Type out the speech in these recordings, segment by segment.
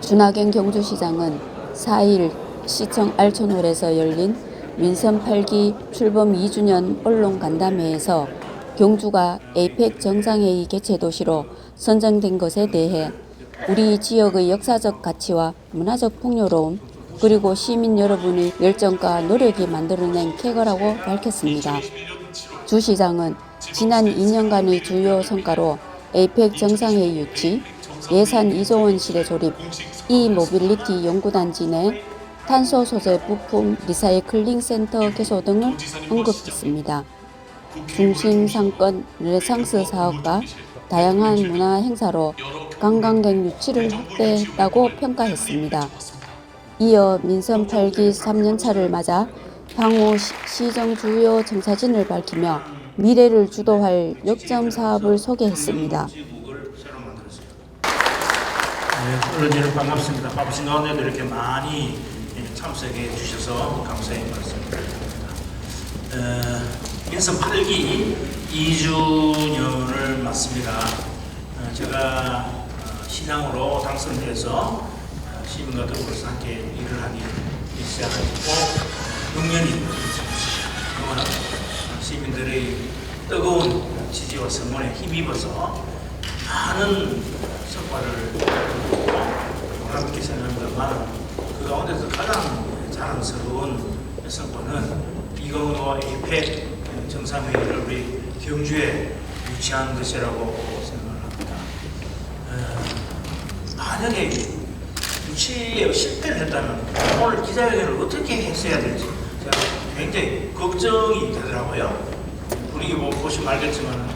준하경 경주시장은 4일 시청 알촌홀에서 열린 민선 8기 출범 2주년 언론 간담회에서 경주가 에이펙 정상회의 개최 도시로 선정된 것에 대해 우리 지역의 역사적 가치와 문화적 풍요로움 그리고 시민 여러분의 열정과 노력이 만들어낸 쾌거라고 밝혔습니다. 주 시장은 지난 2년간의 주요 성과로 에이펙 정상회의 유치, 예산 2조 원 시대 조립, 이모빌리티 연구단지 내 탄소 소재 부품 리사이클링 센터 개소 등을 언급했습니다. 중심 상권 르네상스 사업과 다양한 문화 행사로 관광객 유치를 확대했다고 평가했습니다. 이어 민선 8기 3년차를 맞아 향후 시정 주요 정사진을 밝히며 미래를 주도할 역점 사업을 소개했습니다. 언론진은 반갑습니다. 바쁘신 가운데도 이렇게 많이 참석해 주셔서 감사의 말씀드립니다. 민선 8기 2주년을 맞습니다. 제가 시장으로 당선돼서 시민과 더불어서 함께 일을 하기 시작하고 6년이 그동안 시민들의 뜨거운 지지와 성원에 힘입어서 많은 성과를 보람있게 생각합니다만 그 가운데서 가장 자랑스러운 성과는 이건호 에이펙 정상회의를 우리 경주에 유치한 것이라고 생각을 합니다. 만약에 유치에 실패를 했다면 오늘 기자회견을 어떻게 했어야 될지 제가 굉장히 걱정이 되더라고요. 분위기 보시면 알겠지만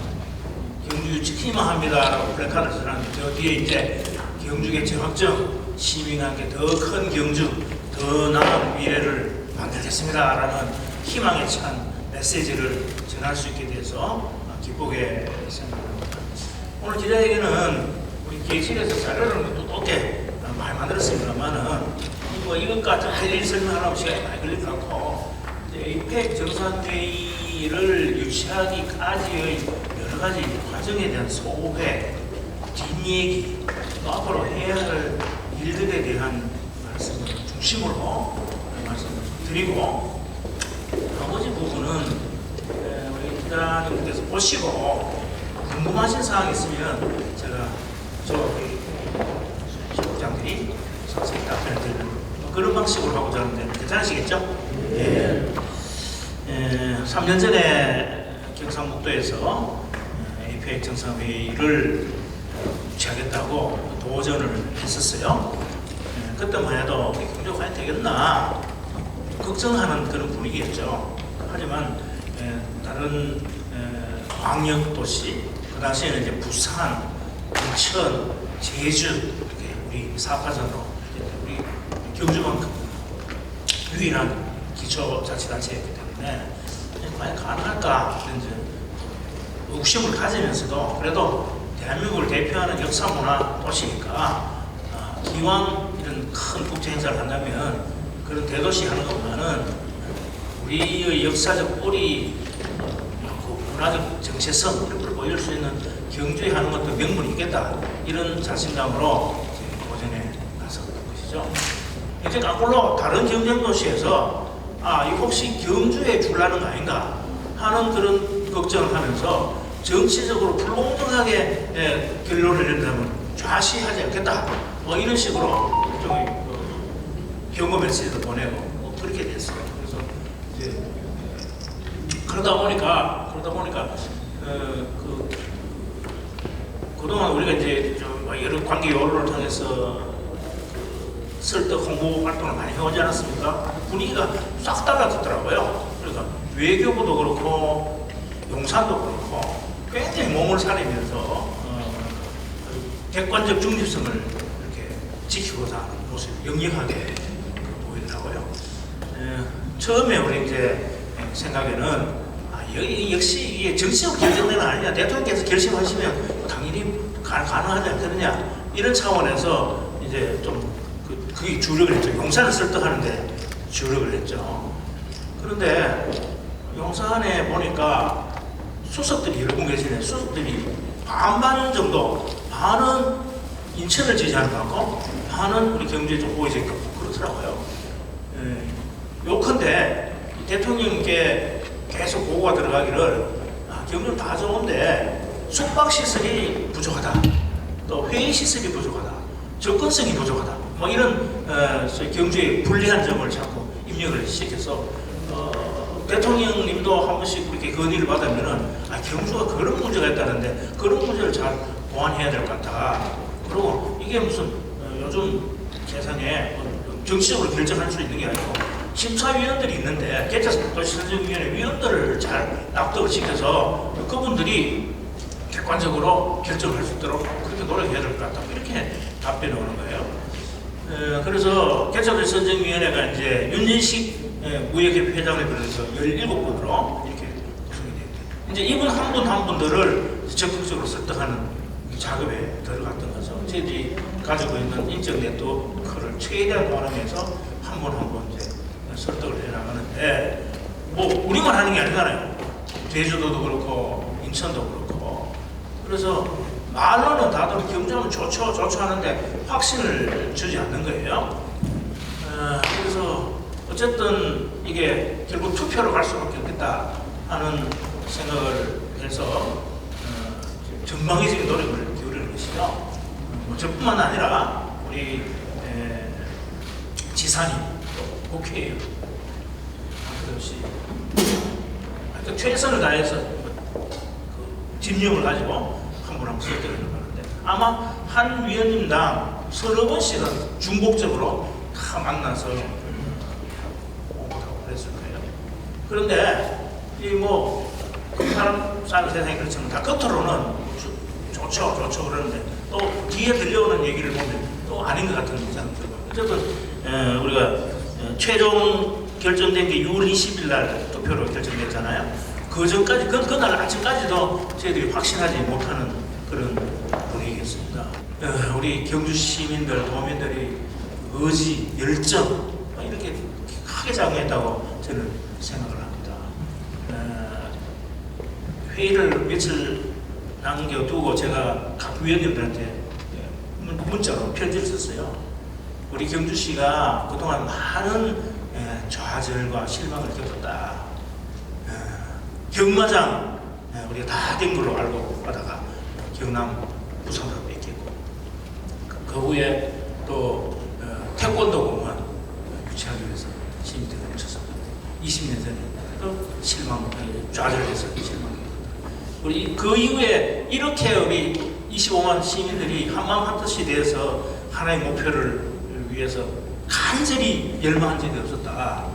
경주 유치 희망합니다라고 플래카드를 써놨는데 저 뒤에 이제 경주의 재확정, 시민과 함께 더 큰 경주, 더 나은 미래를 만들겠습니다라는 희망에 찬 메시지를 전할 수 있게 돼서 기쁘게 생각합니다. 오늘 기자회견은 우리 기획실에서 자료를 또 높게 많이 만들었습니다만은 이것까지 할 일 설명하려면 시간이 많이 걸릴 것 같고 에이펙 정상회의를 유치하기까지의 여러 가지 과정에 대한 소회, 뒷얘기, 또 앞으로 해야 할 일들에 대한 말씀을 중심으로 말씀을 드리고 나머지 부분은 우리 기자님께서 보시고 궁금하신 사항이 있으면 제가 저희 부장들이 선생님 답변을 드리는 그런 방식으로 하고자 하는데 괜찮으시겠죠? 예. 3년 전에 경상북도에서 에이펙 정상회의를 유치하겠다고 도전을 했었어요. 그때만 해도 경주가 과연 되겠나 걱정하는 그런 분위기였죠. 하지만 다른 광역도시, 그 당시에는 이제 부산, 인천, 제주 이렇게 우리 사파전으로 우리 경주만큼 유일한 기초자치단체였기 때문에 과연 가능할까 이런 의구심을 가지면서도 그래도 대한민국을 대표하는 역사문화 도시니까 기왕 이런 큰 국제 행사를 한다면 그런 대도시 하는 것보다는 우리의 역사적 뿌리, 문화적 정체성 이런 걸 보여줄 수 있는 경주에 하는 것도 명분이 있겠다 이런 자신감으로 도전에 나섰던 것이죠. 이제 거꾸로 다른 경쟁도시에서 이거 혹시 경주에 줄라는 거 아닌가 하는 그런 걱정을 하면서 정치적으로 불공정하게 결론을 내린다면 좌시하지 않겠다 뭐 이런 식으로 좀 경고 메시지도 보내고 뭐 그렇게 됐어요. 그래서 이제 그러다 보니까 그동안 우리가 이제 좀 여러 관계 요로를 통해서 설득 홍보 활동을 많이 해오지 않았습니까? 분위기가 싹 달라졌더라고요. 그러니까 외교부도 그렇고 용산도 그렇고 굉장히 몸을 사리면서 객관적 중립성을 이렇게 지키고자 하는 모습이 역력하게 보이더라고요. 처음에 우리 이제 생각에는 여기 역시 이게 정치적 결정되는 아니냐, 대통령께서 결심하시면 당연히 가능하지 않겠느냐 이런 차원에서 이제 좀 그게 주력을 했죠. 용산을 설득하는데 주력을 했죠. 그런데 용산에 보니까 수석들이 여러 분 계시네. 수석들이 반반 정도, 반은 인천을 지지하는 것 같고 많은 우리 경주에 좀 보이지 그렇더라고요. 요컨대 대통령께 계속 보고가 들어가기를 경주는 다 좋은데 숙박시설이 부족하다, 또 회의시설이 부족하다, 접근성이 부족하다, 뭐 이런 경주의 불리한 점을 자꾸 입력을 시켜서 대통령님도 한 번씩 그렇게 건의를 받으면은 경주가 그런 문제가 있다는데 그런 문제를 잘 보완해야 될 것 같다. 그리고 이게 무슨 요즘 세상에 정치적으로 결정할 수 있는 게 아니고 심사위원들이 있는데 개척도시설정위원회 위원들을 잘 납득을 시켜서 그분들이 객관적으로 결정할 수 있도록 그렇게 노력해야 될 것 같다. 이렇게 답변이 오는 거예요. 그래서 개척도시설정위원회가 이제 윤진식 무역협회 회장을 비롯해서 17분으로 이렇게 구성이 됩니다. 이제 이분 한 분 한 분들을 적극적으로 설득하는 작업에 들어갔던 거죠. 저희들이 가지고 있는 인적 네트워크를 최대한 활용해서 한 분 한 분 이제 설득을 해 나가는데 뭐 우리만 하는 게 아니잖아요. 제주도도 그렇고 인천도 그렇고. 그래서 말로는 다들 경주하면 좋죠 하는데 확신을 주지 않는 거예요. 그래서 어쨌든 이게 결국 투표로 갈 수밖에 없겠다 하는 생각을 해서 전방위적인 노력을 기울이는 것이죠. 저뿐만 아니라 우리 지사님, 국회의원, 그것이 하여튼 최선을 다해서 집념을 가지고 한 분 한 분 설득을 하는데 아마 한 위원님당 서너 번씩은 중복적으로 다 만나서 그랬을 거예요. 그런데 이 뭐 사람 사는 세상이 그렇지만 다 겉으로는 좋죠 그러는데 또 뒤에 들려오는 얘기를 보면 또 아닌 것 같은 이상이 들어요. 어쨌든 우리가 최종 결정된 게 6월 20일 날 투표로 결정됐잖아요. 그 전까지 그날 아침까지도 저희들이 확신하지 못하는 그런 분위기였습니다. 우리 경주 시민들, 도민들이 의지, 열정 이렇게 크게 작용했다고 저는 생각을 합니다. 회의를 며칠 남겨두고 제가 각 위원님들한테 문자로 편지를 썼어요. 우리 경주시가 그동안 많은 좌절과 실망을 겪었다. 경마장 우리가 다 된 걸로 알고 하다가 경남 부산으로 뺏기고 그 후에 또 태권도 공원 유치하기 위해서 시민들이 멈춰서 20년 전에 또 좌절해서 실망했다. 우리 그 이후에 이렇게 우리 25만 시민들이 한마음 한뜻이 되어서 하나의 목표를 위해서 간절히 열망한 적이 없었다.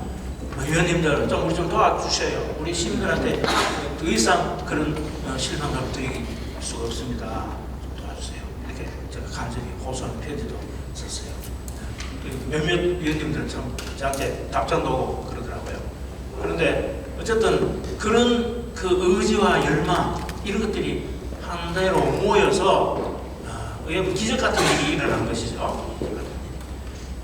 위원님들 우리 좀 도와주셔요. 우리 시민들한테 더 이상 그런 실망감을 드릴 수가 없습니다. 좀 도와주세요. 이렇게 제가 간절히 호소하는 편지도 썼어요. 몇몇 위원님들은 참 저한테 답장도 오고 그러더라고요. 그런데 어쨌든 그런 그 의지와 열망 이런 것들이 한대로 모여서 기적 같은 일이 일어난 것이죠.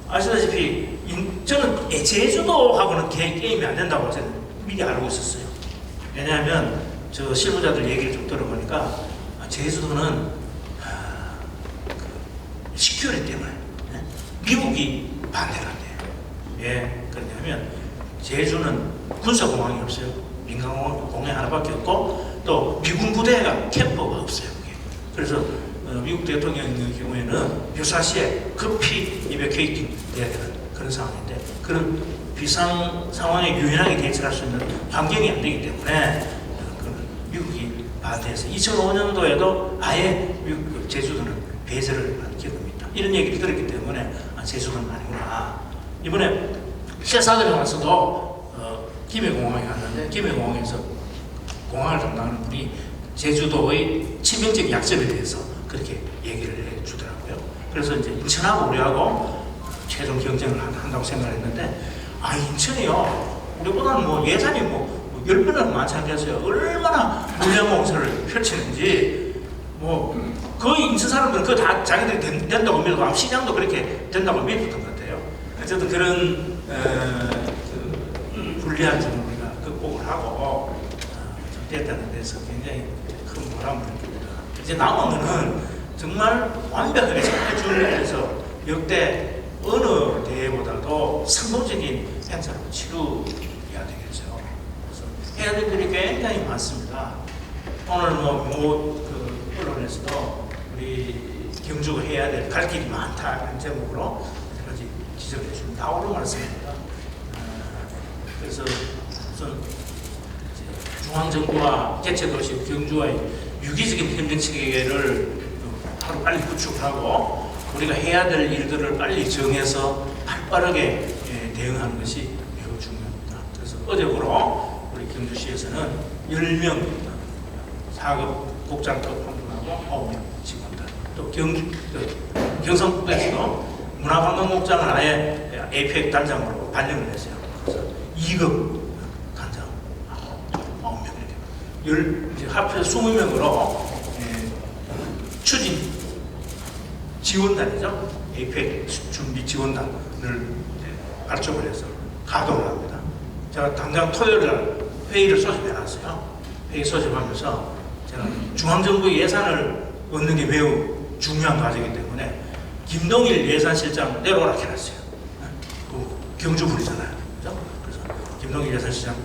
아시다시피 저는 제주도하고는 게임이 안 된다고 저는 미리 알고 있었어요. 왜냐하면 저 실무자들 얘기를 좀 들어보니까 제주도는 시큐리티 때문에 미국이 반대를 한대요. 왜 그러냐면 제주는 군사공항이 없어요. 민간공항 하나밖에 없고 또 미군 부대가 캠프가 없어요. 그게. 그래서 미국 대통령의 경우에는 묘사시에 급히 이베케이팅 돼야 되는 그런 상황인데 그런 비상 상황에 유연하게 대처할 수 있는 환경이 안 되기 때문에 미국이 반대해서 2005년도에도 아예 미국 제주도는 배제를 한 경우입니다. 이런 얘기를 들었기 때문에 제주도는 아니구나. 이번에 세사들에 와서도 김해공항에 갔는데 김해공항에서 공항을 담당하는 분이 제주도의 치명적 약점에 대해서 그렇게 얘기를 해주더라고요. 그래서 이제 인천하고 우리하고 최종 경쟁을 한다고 생각을 했는데 인천이요 우리보다는 뭐 예산이 뭐 10배는 많지 않겠어요. 얼마나 물량 공사를 펼치는지 뭐 거의 인천 사람들은 그거 다 자기들이 된다고 믿고 아마 시장도 그렇게 된다고 믿었던 것 같아요. 어쨌든 그런 불리한 점을 우리가 극복을 하고 됐다는 데서 굉장히 큰 보람을 느낍니다. 이제 남은 거는 정말 완벽하게 잘 준비해서 역대 어느 대회보다도 성공적인 행사로 치루해야 되겠죠. 그래서 해야 될 일이 굉장히 많습니다. 오늘 그 언론에서도 우리 경주가 해야 될 갈 길이 많다 이런 제목으로 여러 가지 지적해 주는 나오는 말씀입니다. 그래서 우선 중앙정부와 개최도시 경주와의 유기적인 협력 체계를 하루 빨리 구축하고 우리가 해야 될 일들을 빨리 정해서 빠르게 대응하는 것이 매우 중요합니다. 그래서 어제부로 우리 경주시에서는 10명 4급 국장급 한 분하고 9명 직원들 또 경성북도에서도 문화관광국장을 아예 APEC 단장으로 발령을 했어요. 그래서 2급 단장 9명 이렇게 이제 합해서 20명으로 추진 지원단이죠. APEC 준비 지원단을 발족을 해서 가동을 합니다. 제가 당장 토요일 날 회의를 소집해놨어요. 회의 소집하면서 제가 중앙정부 예산을 얻는 게 매우 중요한 과정이기 때문에 김동일 예산실장 내려오라 해놨어요. 경주분이잖아요. 그렇죠? 그래서 김동일 예산실장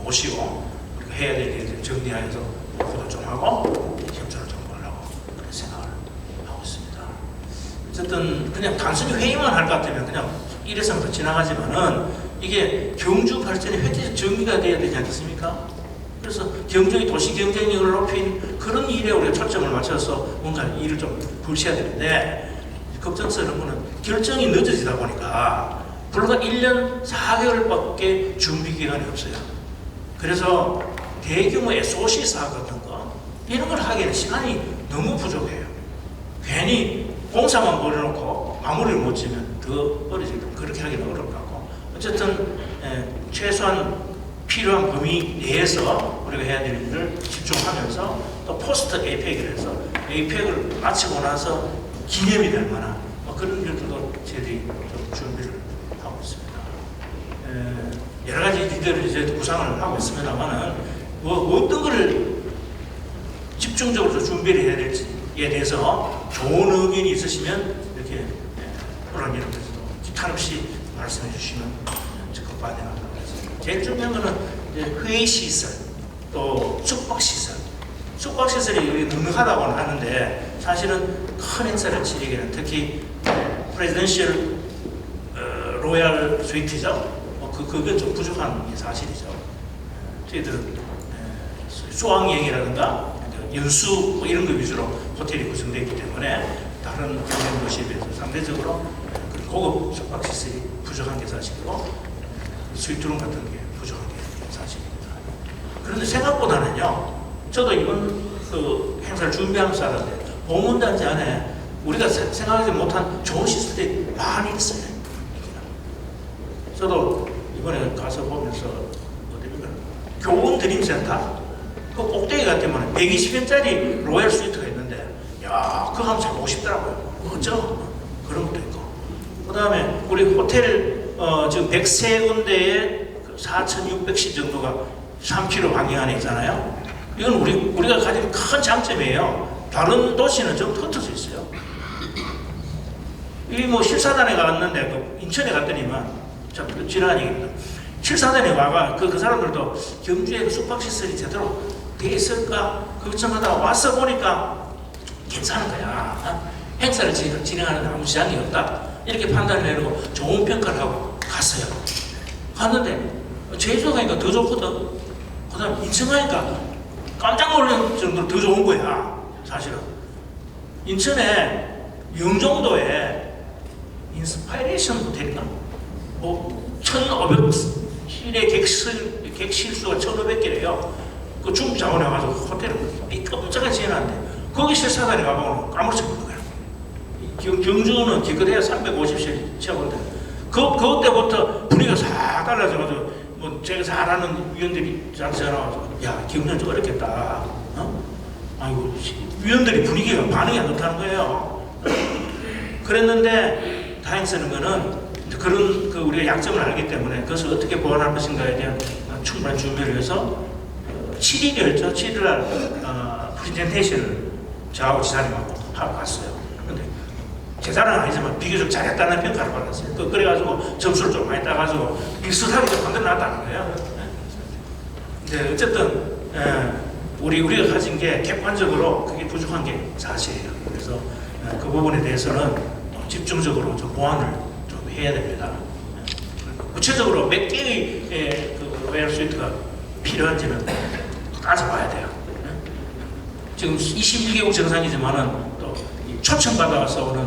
모시고 해야 될 일들 정리하여서 보도 좀 하고 협조를 좀 하려고 그런 생각을 하고 있습니다. 어쨌든 그냥 단순히 회의만 할 것 같으면 그냥 이래서부터 지나가지만은 이게 경주 발전의 획기적 전기가 돼야 되지 않겠습니까? 그래서 경주의 도시 경쟁력을 높인 그런 일에 우리가 초점을 맞춰서 뭔가 일을 좀 불시해야 되는데 걱정스러운 거는 결정이 늦어지다 보니까 불과 1년 4개월밖에 준비 기간이 없어요. 그래서 대규모 SOC 사업 같은 거 이런 걸 하기에는 시간이 너무 부족해요. 괜히 공사만 벌여놓고 마무리를 못 지면 더 어려지기 때문에 그렇게 하기는 어렵고 어쨌든 최소한 필요한 범위 내에서 우리가 해야 될 일을 집중하면서 또 포스트 APEC을 해서 APEC을 마치고 나서 기념이 될 만한 그런 일들도 저희들이 좀 준비를 하고 있습니다. 여러 가지 일들을 이제 구상을 하고 있습니다만은 어떤 것을 집중적으로 준비를 해야 될지에 대해서 좋은 의견이 있으시면 이렇게 그런 이런 데서도 기탄 없이 말씀해 주시면 적극 반영합니다. 제일 중요한 거는 회의 시설, 또 숙박 시설. 숙박 시설이 넉넉하다고는 하는데 사실은 큰 행사를 치르기에는 특히 프레지던셜 로얄 스위트죠. 그건 좀 부족한 게 사실이죠. 저희들은 수학여행이라든가 연수 이런 거 위주로 호텔이 구성되어 있기 때문에 다른 경영 도시에 비해서 상대적으로 고급 숙박 시설이 부족한 게 사실이고 스위트룸 같은 게 부족한 게 사실입니다. 그런데 생각보다는요, 저도 이번 그 행사를 준비하면서 알았는데, 봉문단지 안에 우리가 생각하지 못한 좋은 시설들이 많이 있어요. 저도 이번에 가서 보면서, 어디입니까? 교원 드림센터? 그 꼭대기 같으면 120평짜리 로얄 스위트가 있는데, 야, 그거 한번 잡고 싶더라고요. 그죠? 그런 것도 있고. 그 다음에 우리 호텔 지금 103군데에 4,600시 정도가 3km 방향 안에 있잖아요. 이건 우리가 가진 큰 장점이에요. 다른 도시는 좀 흩어져 있어요. 이 실사단에 갔는데 인천에 갔더니만 참 지나간 얘기입니다. 실사단에 와가 그 사람들도 경주에 숙박시설이 제대로 돼 있을까 걱정하다가 와서 보니까 괜찮은 거야. 행사를 진행하는데 아무 지장이 없다. 이렇게 판단을 내리고 좋은 평가를 하고 갔어요. 갔는데 제주도 가니까 더 좋거든. 그 다음 인천 가니까 깜짝 놀랄 정도로 더 좋은 거야. 사실은 인천에 영종도에 인스파이레이션 호텔인가 1,500실의 객실수가 1,500개래요. 그 중국 자원에 가서 호텔을 깜짝하게 지어놨는데 거기 실사단에 가보면 아무렇지 않은 거예요. 경주는 기껏해야 350실 채웠는데 그 때부터 분위기가 싹 달라져가지고 제가 잘 아는 위원들이 저한테 전화 와서 야, 경주는 좀 어렵겠다. 아이고, 위원들이 분위기가 반응이 안 좋다는 거예요. 그랬는데 다행스러운 거는 그런 우리가 약점을 알기 때문에 그것을 어떻게 보완할 것인가에 대한 충분한 준비를 해서 7일이었죠. 7일날 프레젠테이션을 저하고 지사님하고 하고 갔어요. 근데 제 자랑은 아니지만 비교적 잘했다는 평가를 받았어요. 그래가지고 점수를 좀 많이 따가지고 비슷하게 좀 만들어놨다는 거예요. 이제 어쨌든 우리가 가진 게 객관적으로 그게 부족한 게 사실이에요. 그래서 그 부분에 대해서는 집중적으로 좀 보완을 좀 해야 됩니다. 구체적으로 몇 개의 그 웨어 스위트가 필요한지는 따져봐야 돼요. 지금 21개국 정상이지만은 또 초청받아서 오는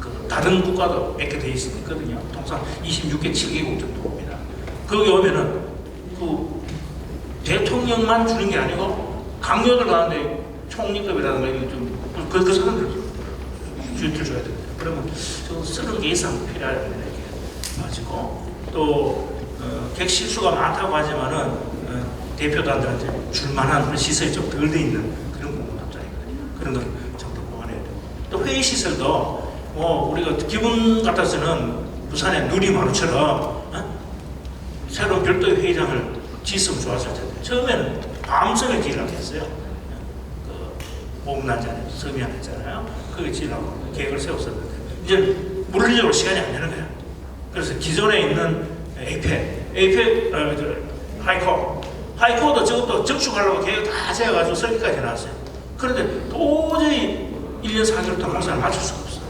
그 다른 국가도 몇 개 돼 있거든요. 통상 26개, 7개국 정도입니다. 거기 오면은 그 대통령만 주는 게 아니고 강요들 가는데 총리급이라든가 이런 그 사람들 주의를 줘야 됩니다. 그러면 저 30개 이상 필요하다는 게 가지고 또 객실수가 많다고 하지만은 대표단들한테 줄만한 그런 시설이 좀 덜 돼 있는 그런 공공답장이거든요. 그런 걸 정도 보완해야 되고 또 회의 시설도 뭐 우리가 기분 같아서는 부산의 누리마루처럼 새로운 별도의 회의장을 지으면 좋았을 텐데 처음에는 밤섬에 지으려고 했어요. 그 보험난자에 섬이 하나 있잖아요. 거기 지으려고 계획을 세웠었는데 이제 물리적으로 시간이 안 되는 거예요. 그래서 기존에 있는 에이펙 하이코도 저것도 적축하려고 계획 다 세워가지고 설계까지 나왔어요. 그런데 도저히 1년 4개월 동안 공사를 맞출 수가 없어요.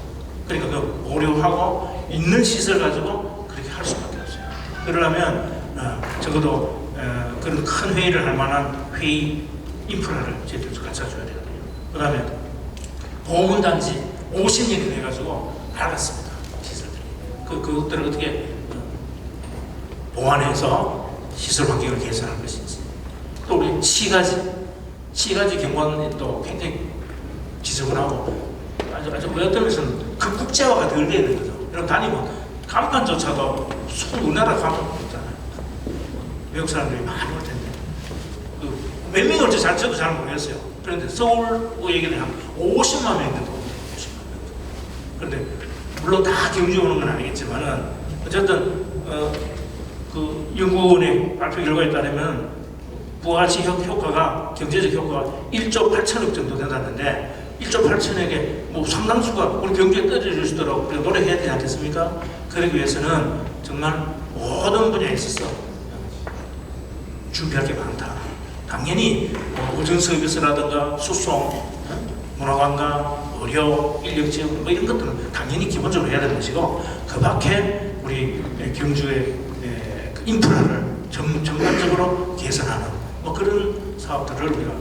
그러니까 그 오류하고 있는 시설 가지고 그렇게 할 수밖에 없어요. 그러려면 적어도 그런 큰 회의를 할 만한 회의 인프라를 제대로 갖춰줘야 되거든요. 그 다음에 보문단지 50년이 돼가지고 낡았습니다. 시설들이. 그것들을 어떻게 보완해서 시설 환경을 개선할 것인지. 또 우리 시가지 경관도 굉장히 지저분하고 아주 어떤 면에서는 극국제화가 덜 되어 있는 거죠. 여러분 다니면 간판조차도 우리나라 간판 없잖아요. 외국 사람들이 많이 올 텐데 몇 명이 올지 저도 잘 모르겠어요. 그런데 서울 얘기는 한 50만 명인데도 50만 명. 그런데 물론 다 경주 오는 건 아니겠지만은 어쨌든 그 연구원의 발표 결과에 따르면 부가가치 효과가 경제적 효과가 1조 8천억 정도 된다는데 1조 8천억에 뭐 상당수가 우리 경제에 떨어질 수 있도록 노력해야 되지 않겠습니까? 그러기 위해서는 정말 모든 분야에 있어서 준비할 게 많다. 당연히 의전 서비스라든가 수송, 문화관광, 의료, 인력 지원 뭐 이런 것들은 당연히 기본적으로 해야 되는 것이고 그 밖에 우리 경주의 인프라를 전반적으로 개선하는 뭐 그런 사업들을 우리가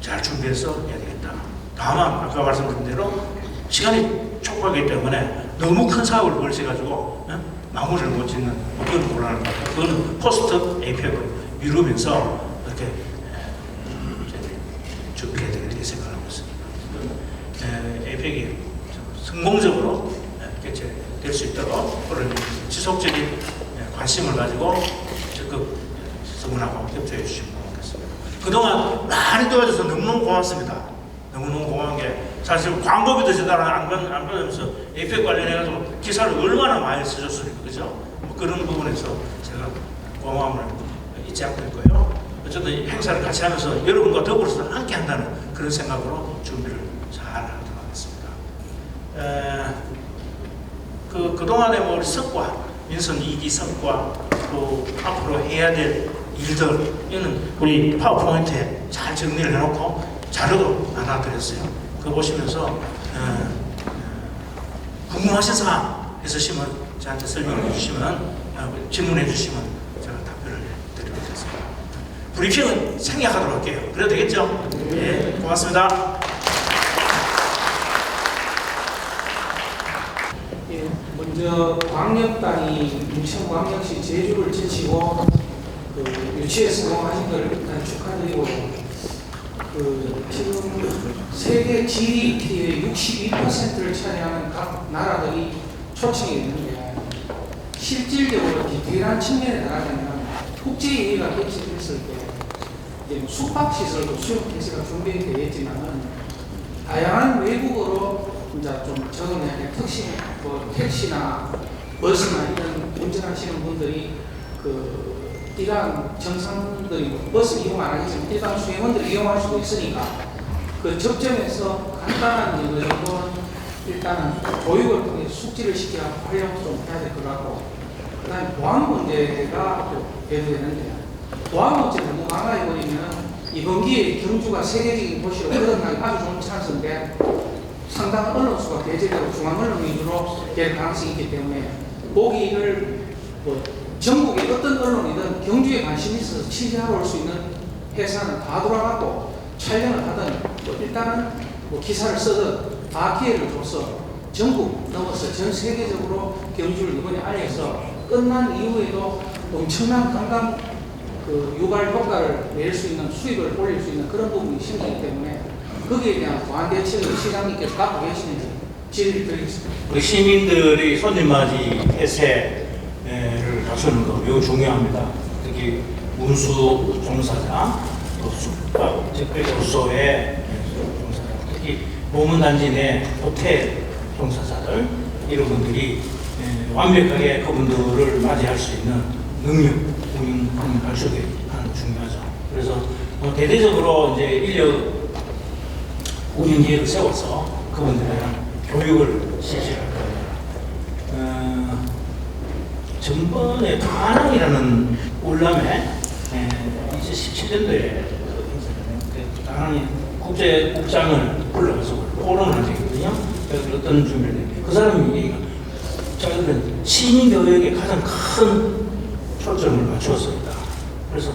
잘 준비해서 해야 되겠다. 다만 아까 말씀드린 대로 시간이 촉박하기 때문에 너무 큰 사업을 벌써가지고 마무리를 못 짓는 뭐 그런 곤란한 것 같아요. 그거는 포스트 에이펙을 미루면서 이렇게 준비해야 되겠다 생각하고 있습니다. 에이펙이 성공적으로 개최될 수 있도록 그런 지속적인 관심을 가지고 적극 성원하고 협조해 주시면 고맙겠습니다. 그동안 많이 도와줘서 너무너무 고맙습니다. 너무너무 고마운 게 사실 광고비도 제대로 안 받으면서 에이펙 관련해가지고 기사를 얼마나 많이 쓰셨습니까? 그죠? 뭐 그런 부분에서 제가 고마움을 잊지 않고 있고요. 어쨌든 행사를 같이 하면서 여러분과 더불어서 함께 한다는 그런 생각으로 준비를 잘 하도록 하겠습니다. 그동안의 뭐 성과 민선 2기 성과 또 앞으로 해야 될 일들 이는 우리 파워포인트에 잘 정리를 해놓고 자료도 하나 드렸어요. 그거 보시면서 궁금하신 사항 있으시면 저한테 설명해 주시면 질문해 주시면 제가 답변을 드리도록 하겠습니다. 브리핑은 생략하도록 할게요. 그래도 되겠죠? 네, 고맙습니다. 먼저 광역단이 인천광역시 제주를 제치고 유치에 성공하신 걸 일단 축하드리고 지금 세계 GDP의 62%를 차지하는 각 나라들이 초청이 있는데 실질적으로 디테일한 측면에 나가면 국제회의가 개최됐을 때 이제 숙박시설도 수용태세가 준비되어 있지만은 다양한 외국어로 이제 좀 적응해야 특식, 뭐 택시나 버스나 이런 운전하시는 분들이 일반 정상들이 버스 이용 안 하겠지만 일반 수행원들이 이용할 수도 있으니까 그 접점에서 간단한 영어 정도는 일단은 교육을 통해 숙지를 시켜 활용 좀 해야 될 것 같고, 그다음에 보안 문제가 또 배제되는데, 보안 문제 너무 강화해버리면 이번 기회에 경주가 세계적인 도시로 거듭나기 아주 좋은 찬스인데 상당한 언론 수가 배제되고 중앙 언론 위주로 될 가능성이 있기 때문에 보기를 뭐 전국의 어떤 언론이든 경주에 관심이 있어서 취재하러 올 수 있는 회사는 다 돌아가고 촬영을 하든 뭐 일단은 뭐 기사를 쓰든 다 기회를 줘서 전국 넘어서 전 세계적으로 경주를 이번에 알려서 끝난 이후에도 엄청난 관광 유발 효과를 낼 수 있는 수익을 올릴 수 있는 그런 부분이 생기기 때문에 거기에 대한 보완 대책을 시장님께서 갖고 계시는지 질의를 드리겠습니다. 우리 시민들이 손님맞이 폐쇄를 갖추는 거 매우 중요합니다. 특히 운수 종사자, 또 숙박, 특별교소의 종사자, 특히 보문단지 내 호텔 종사자들 이런 분들이 완벽하게 그분들을 맞이할 수 있는 능력, 운영 발전이 중요하죠. 그래서 대대적으로 이제 인력 운영 계획을 세워서 그분들에 대한 교육을 실시할 겁니다. 전번에 다낭이라는 울람에 2017년도에 다낭이 국제국장을 불러가서 포럼을 한 적이 있거든요. 그래서 어떤 준비를 했는데 그 사람이 얘기가 자기들은 시민교육에 가장 큰 초점을 맞추었습니다. 그래서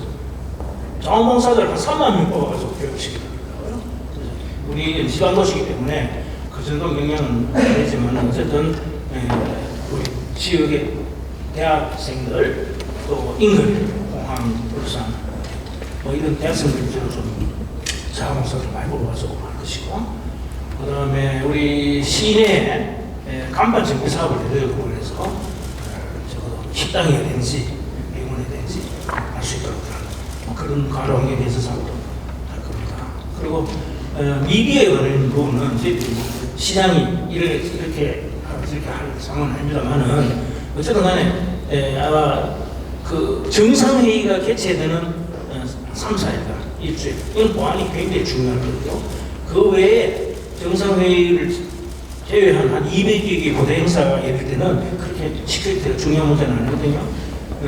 자원봉사자를 한 3만 명 뽑아가지고 교육시키더라고요. 우리 지방도시이기 때문에 그 정도 영향은 되지만 어쨌든 우리 지역의 대학생들 또 인근, 공항, 울산 뭐 이런 대학생들 위주로 좀 자원봉사를 많이 뽑아가지고 할 것이고, 그 다음에 우리 시내에 간판 정비 사업을 대대적으로 해서 적어도 식당이라든지 병원이라든지 할 수 있도록 하는 그런 가로 환경에 대해서 사업도 할 겁니다. 그리고 미디어에 관한 부분은 저희들이 시장이 이렇게 할 상황은 아닙니다만은 어쨌든 간에 아마 그 정상회의가 개최되는 3, 4일간 일주일 이건 보안이 굉장히 중요하거든요. 그 외에 정상회의를 제외한 한 200여 개 부대 행사가 예를 때는 그렇게 시큐리티가 중요한 문제는 아니거든요.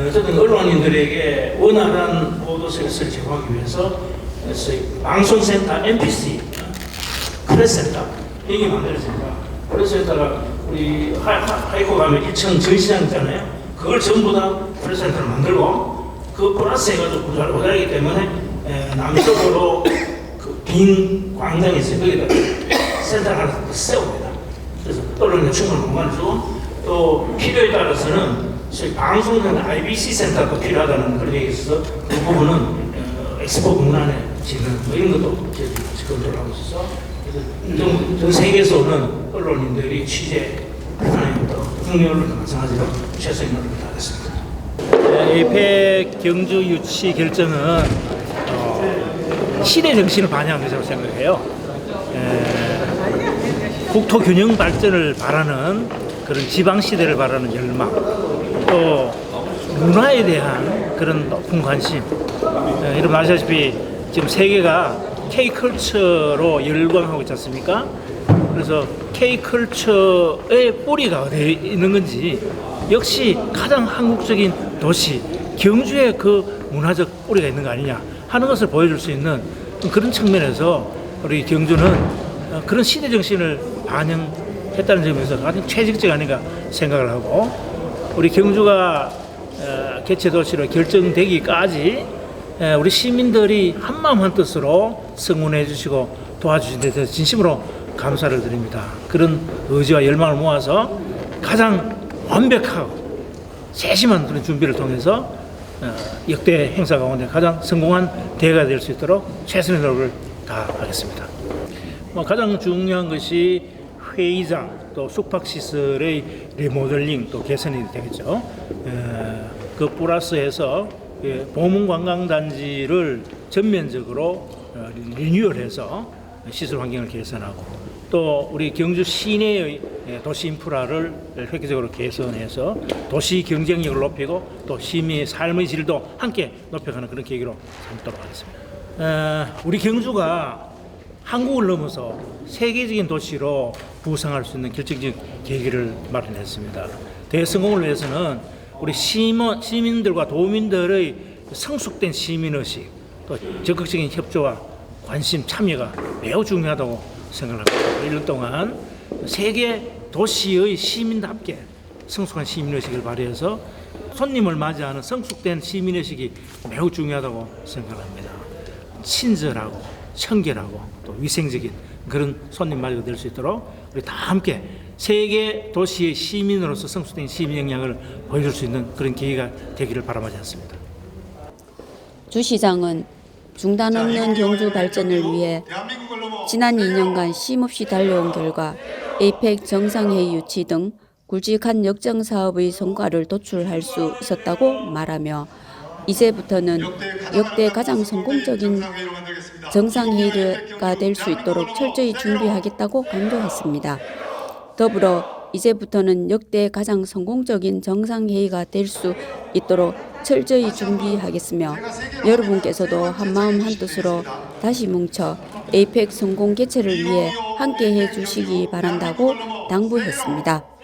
어쨌든 언론인들에게 원활한 보도 서비스를 제공하기 위해서 방송센터 MPC 프레스센터 이게 만들어집니다. 프레스센터가 우리 하이코 가면 1층 전시장 있잖아요. 그걸 전부 다 프레스센터를 만들고 그 플러스 해가지고 모자라기 때문에 남쪽으로 그 빈 광장이 있어요. 거기다 센터를 하나 세웁니다. 그래서 언론에 충분한 공간을 주고 또 필요에 따라서는 소위 방송국 IBC 센터가 필요하다는 그런 얘기 있어서 그 부분은 엑스포 문안에 지는 뭐 이런 것도 검토하고 있어서 전 세계에서는 언론인들이 취재 불안해부터 국내언론도 마찬가지로 최선의 노력을 다하겠습니다. 에이펙 경주 유치 결정은 시대 정신을 반영한 것이라고 생각해요. 국토 균형 발전을 바라는 그런 지방 시대를 바라는 열망, 또 문화에 대한 그런 높은 관심. 여러분 아시다시피 지금 세계가 K컬처로 열광하고 있지 않습니까? 그래서 K컬처의 뿌리가 어디에 있는 건지 역시 가장 한국적인 도시 경주에 그 문화적 뿌리가 있는 거 아니냐 하는 것을 보여줄 수 있는 그런 측면에서 우리 경주는 그런 시대 정신을 반영했다는 점에서 가장 최적적 아닌가 생각을 하고, 우리 경주가 개최 도시로 결정되기까지 우리 시민들이 한마음 한뜻으로 성원해 주시고 도와주신 데 대해서 진심으로 감사를 드립니다. 그런 의지와 열망을 모아서 가장 완벽하고 세심한 그런 준비를 통해서 역대 행사 가운데 가장 성공한 대회가 될 수 있도록 최선의 노력을 다하겠습니다. 가장 중요한 것이 회의장 또 숙박시설의 리모델링 또 개선이 되겠죠. 그 플러스해서 보문관광단지를 전면적으로 리뉴얼해서 시설 환경을 개선하고, 또 우리 경주 시내의 도시 인프라를 획기적으로 개선해서 도시 경쟁력을 높이고 또 시민의 삶의 질도 함께 높여가는 그런 계기로 삼도록 하겠습니다. 우리 경주가 한국을 넘어서 세계적인 도시로 부상할 수 있는 결정적 계기를 마련했습니다. 대성공을 위해서는 우리 시민들과 도민들의 성숙된 시민의식, 또 적극적인 협조와 관심, 참여가 매우 중요하다고 생각합니다. 1년 동안 세계 도시의 시민답게 성숙한 시민의식을 발휘해서 손님을 맞이하는 성숙된 시민의식이 매우 중요하다고 생각합니다. 친절하고 청결하고 또 위생적인 그런 손님 맞이가 될 수 있도록 우리 다 함께 세계 도시의 시민으로서 성숙된 시민 역량을 보여줄 수 있는 그런 기회가 되기를 바라지 않습니다. 주 시장은 중단 없는 경주 발전을 위해 지난 2년간 쉼없이 달려온 결과 에이펙 정상회의 유치 등 굵직한 역정 사업의 성과를 도출할 수 있었다고 말하며 이제부터는 역대 가장 성공적인 정상회의가 될 수 있도록 철저히 준비하겠다고 강조했습니다. 더불어 이제부터는 역대 가장 성공적인 정상회의가 될 수 있도록 철저히 준비하겠으며 여러분께서도 한마음 한뜻으로 다시 뭉쳐 에이펙 성공 개최를 위해 함께해 주시기 바란다고 당부했습니다.